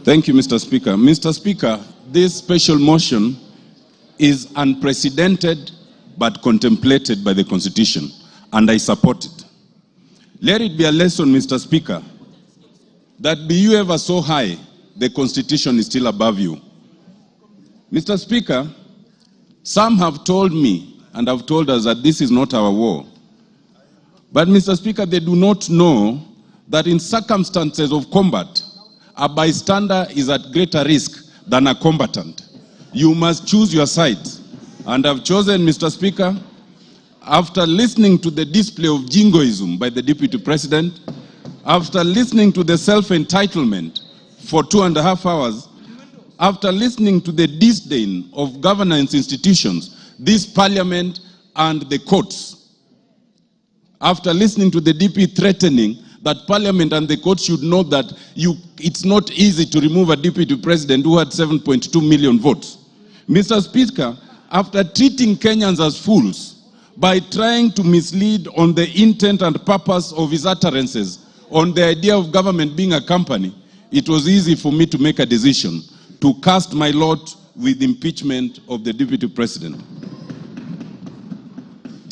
Thank you, Mr. Speaker. Mr. Speaker, this special motion is unprecedented but contemplated by the Constitution, and I support it. Let it be a lesson, Mr. Speaker, that be you ever so high, the Constitution is still above you. Mr. Speaker, some have told me and have told us that this is not our war. But, Mr. Speaker, they do not know that in circumstances of combat, a bystander is at greater risk than a combatant. You must choose your side. And I've chosen, Mr. Speaker, after listening to the display of jingoism by the Deputy President, after listening to the self-entitlement for 2.5 hours, after listening to the disdain of governance institutions, this parliament and the courts, after listening to the DP threatening that parliament and the courts should know that it's not easy to remove a deputy president who had 7.2 million votes. Mr. Speaker, after treating Kenyans as fools by trying to mislead on the intent and purpose of his utterances on the idea of government being a company, it was easy for me to make a decision to cast my lot with impeachment of the deputy president.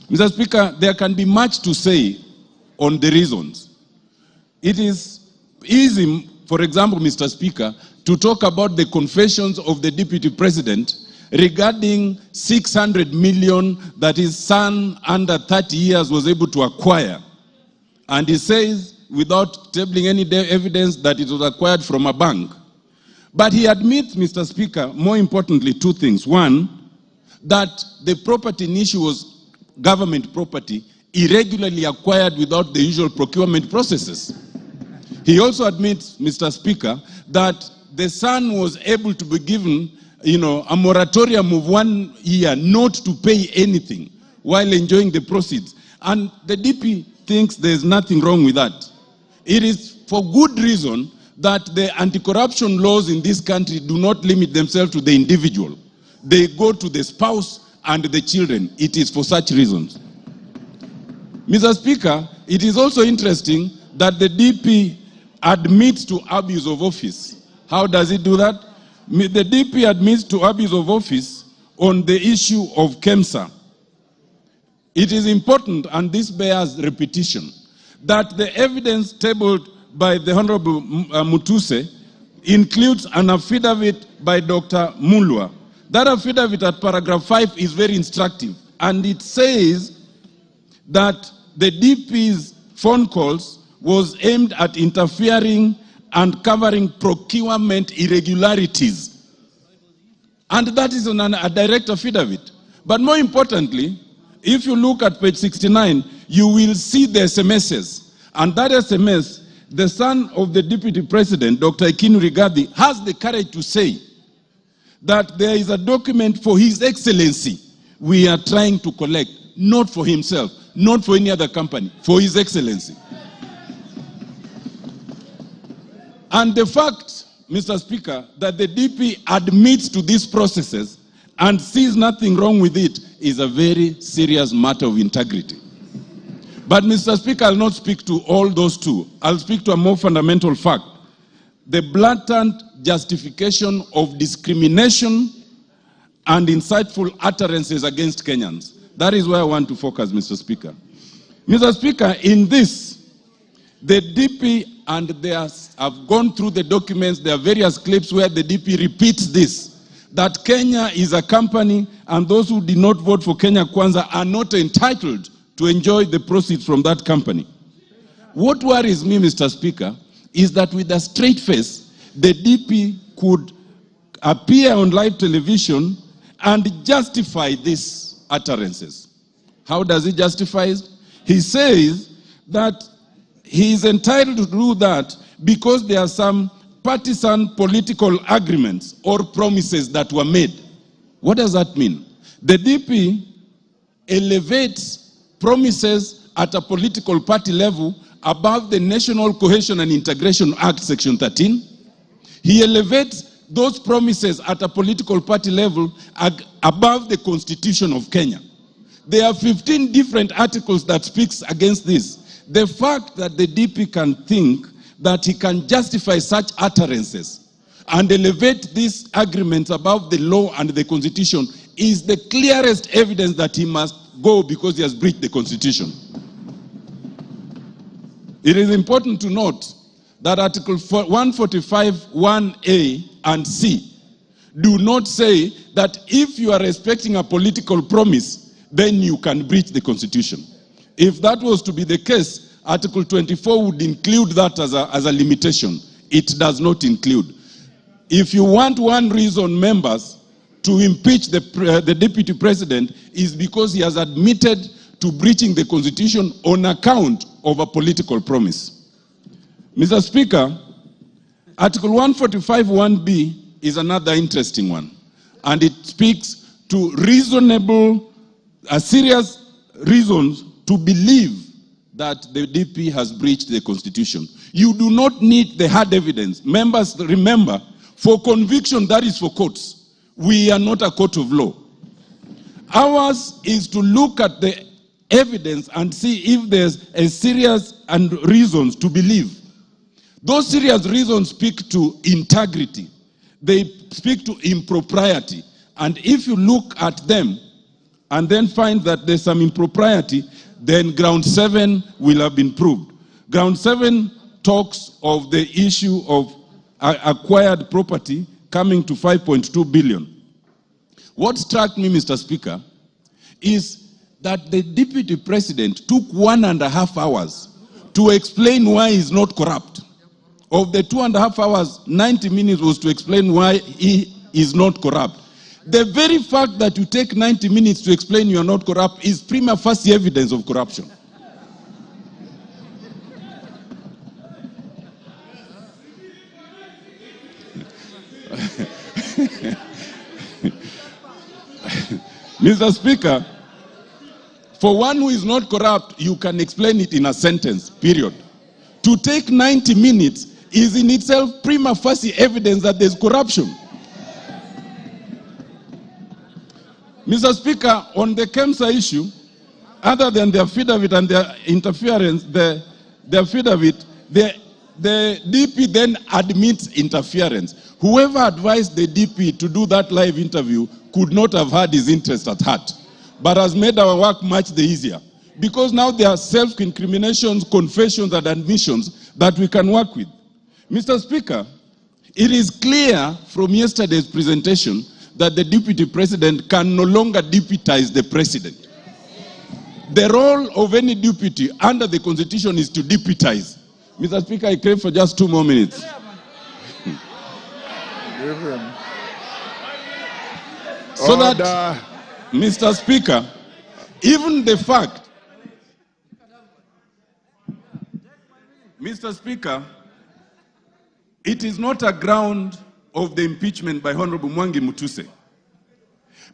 Mr. Speaker, there can be much to say on the reasons. It is easy, for example, Mr. Speaker, to talk about the confessions of the Deputy President regarding 600 million that his son under 30 years was able to acquire. And he says, without tabling any evidence, that it was acquired from a bank. But he admits, Mr. Speaker, more importantly, two things. One, that the property in issue was government property irregularly acquired without the usual procurement processes. He also admits, Mr. Speaker, that the son was able to be given, a moratorium of 1 year not to pay anything while enjoying the proceeds. And the DP thinks there's nothing wrong with that. It is for good reason that the anti-corruption laws in this country do not limit themselves to the individual. They go to the spouse and the children. It is for such reasons. Mr. Speaker, it is also interesting that the DP admits to abuse of office. How does it do that? The DP admits to abuse of office on the issue of KEMSA. It is important, and this bears repetition, that the evidence tabled by the Honorable Mutuse includes an affidavit by Dr. Mulwa. That affidavit at paragraph 5 is very instructive, and it says that the DP's phone calls was aimed at interfering and covering procurement irregularities. And that is on a direct affidavit. But more importantly, if you look at page 69, you will see the SMSs. And that SMS, the son of the Deputy President, Dr. Rigathi, has the courage to say that there is a document for His Excellency we are trying to collect, not for himself, not for any other company, for His Excellency. And the fact, Mr. Speaker, that the DP admits to these processes and sees nothing wrong with it is a very serious matter of integrity. But, Mr. Speaker, I'll not speak to all those two. I'll speak to a more fundamental fact. The blatant justification of discrimination and insightful utterances against Kenyans. That is where I want to focus, Mr. Speaker. Mr. Speaker, in this, the DP and they have gone through the documents. There are various clips where the DP repeats this, that Kenya is a company and those who did not vote for Kenya Kwanza are not entitled to enjoy the proceeds from that company. What worries me, Mr. Speaker, is that with a straight face, the DP could appear on live television and justify these utterances. How does he justify it? He says that he is entitled to do that because there are some partisan political agreements or promises that were made. What does that mean? The DP elevates promises at a political party level above the National Cohesion and Integration Act, Section 13. He elevates those promises at a political party level above the Constitution of Kenya. There are 15 different articles that speaks against this. The fact that the DP can think that he can justify such utterances and elevate these agreements above the law and the constitution is the clearest evidence that he must go because he has breached the constitution. It is important to note that Article 145, 1A and C do not say that if you are respecting a political promise, then you can breach the constitution. If that was to be the case, Article 24 would include that as a limitation. It does not include. If you want one reason, members, to impeach the deputy president is because he has admitted to breaching the constitution on account of a political promise. Mr. Speaker, Article 145 1B is another interesting one, and it speaks to serious reasons to believe that the DP has breached the constitution. You do not need the hard evidence. Members, remember, for conviction, that is for courts. We are not a court of law. Ours is to look at the evidence and see if there's a serious and reasons to believe. Those serious reasons speak to integrity. They speak to impropriety. And if you look at them and then find that there's some impropriety, then ground 7 will have been proved. Ground 7 talks of the issue of acquired property coming to 5.2 billion. What struck me, Mr. Speaker, is that the deputy president took 1.5 hours to explain why he's not corrupt. Of the 2.5 hours, 90 minutes was to explain why he is not corrupt. The very fact that you take 90 minutes to explain you are not corrupt is prima facie evidence of corruption. Mr. Speaker, for one who is not corrupt, you can explain it in a sentence, period. To take 90 minutes is in itself prima facie evidence that there's corruption. Mr. Speaker, on the KEMSA issue, other than their affidavit and their interference, the affidavit, the DP then admits interference. Whoever advised the DP to do that live interview could not have had his interest at heart, but has made our work much the easier. Because now there are self-incriminations, confessions, and admissions that we can work with. Mr. Speaker, it is clear from yesterday's presentation that the deputy president can no longer deputize the president. The role of any deputy under the constitution is to deputize. Mr. Speaker, I crave for just 2 more minutes. So that, Mr. Speaker, even the fact, Mr. Speaker, it is not a ground of the impeachment by Honorable Mwangi Mutuse.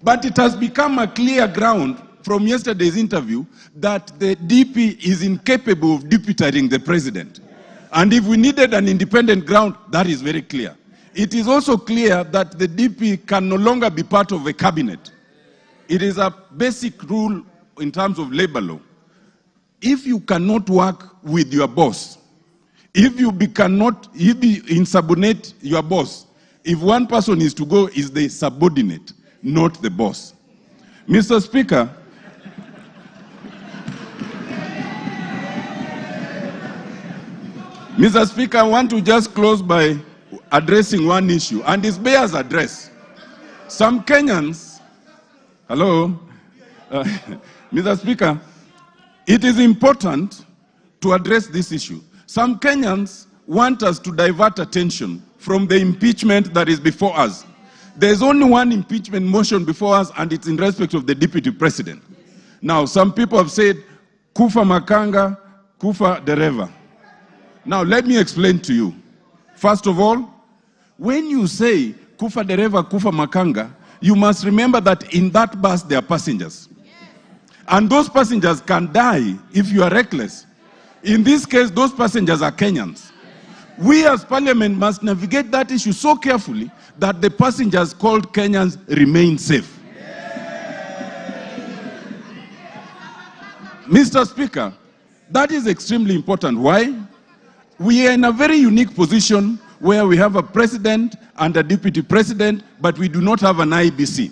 But it has become a clear ground from yesterday's interview that the DP is incapable of deputizing the president. And if we needed an independent ground, that is very clear. It is also clear that the DP can no longer be part of a cabinet. It is a basic rule in terms of labor law. If you cannot work with your boss, if you cannot insubordinate your boss, if one person is to go, is the subordinate, not the boss. Mr. Speaker, Mr. Speaker, I want to just close by addressing one issue, and it bears address. Some Kenyans, Mr. Speaker, it is important to address this issue. Some Kenyans want us to divert attention from the impeachment that is before us. There's only one impeachment motion before us, and it's in respect of the deputy president. Now, some people have said, Kufa makanga, Kufa Ndereva. Now, let me explain to you. First of all, when you say Kufa Ndereva, Kufa makanga, you must remember that in that bus there are passengers. And those passengers can die if you are reckless. In this case, those passengers are Kenyans. We as parliament must navigate that issue so carefully that the passengers called Kenyans remain safe. Mr. Speaker, that is extremely important. Why? We are in a very unique position where we have a president and a deputy president, but we do not have an IBC.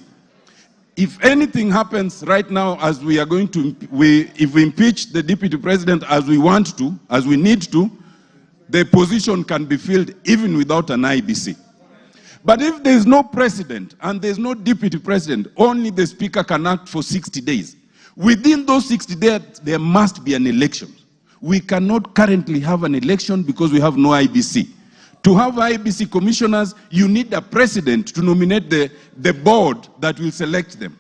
If anything happens right now, as we are going to, if we impeach the deputy president as we want to, as we need to, the position can be filled even without an IBC. But if there is no president and there is no deputy president, only the speaker can act for 60 days. Within those 60 days, there must be an election. We cannot currently have an election because we have no IBC. To have IBC commissioners, you need a president to nominate the board that will select them.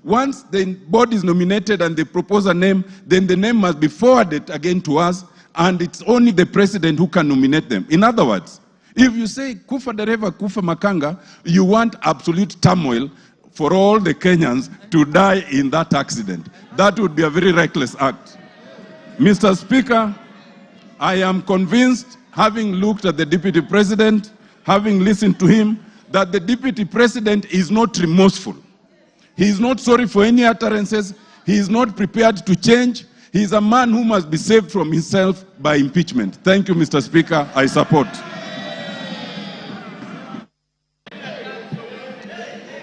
Once the board is nominated and they propose a name, then the name must be forwarded again to us, and it's only the president who can nominate them. In other words, if you say Kufa Ndereva, Kufa Makanga, you want absolute turmoil for all the Kenyans to die in that accident. That would be a very reckless act. Mr. Speaker, I am convinced, having looked at the deputy president, having listened to him, that the deputy president is not remorseful. He is not sorry for any utterances. He is not prepared to change. He is a man who must be saved from himself by impeachment. Thank you, Mr. Speaker. I support.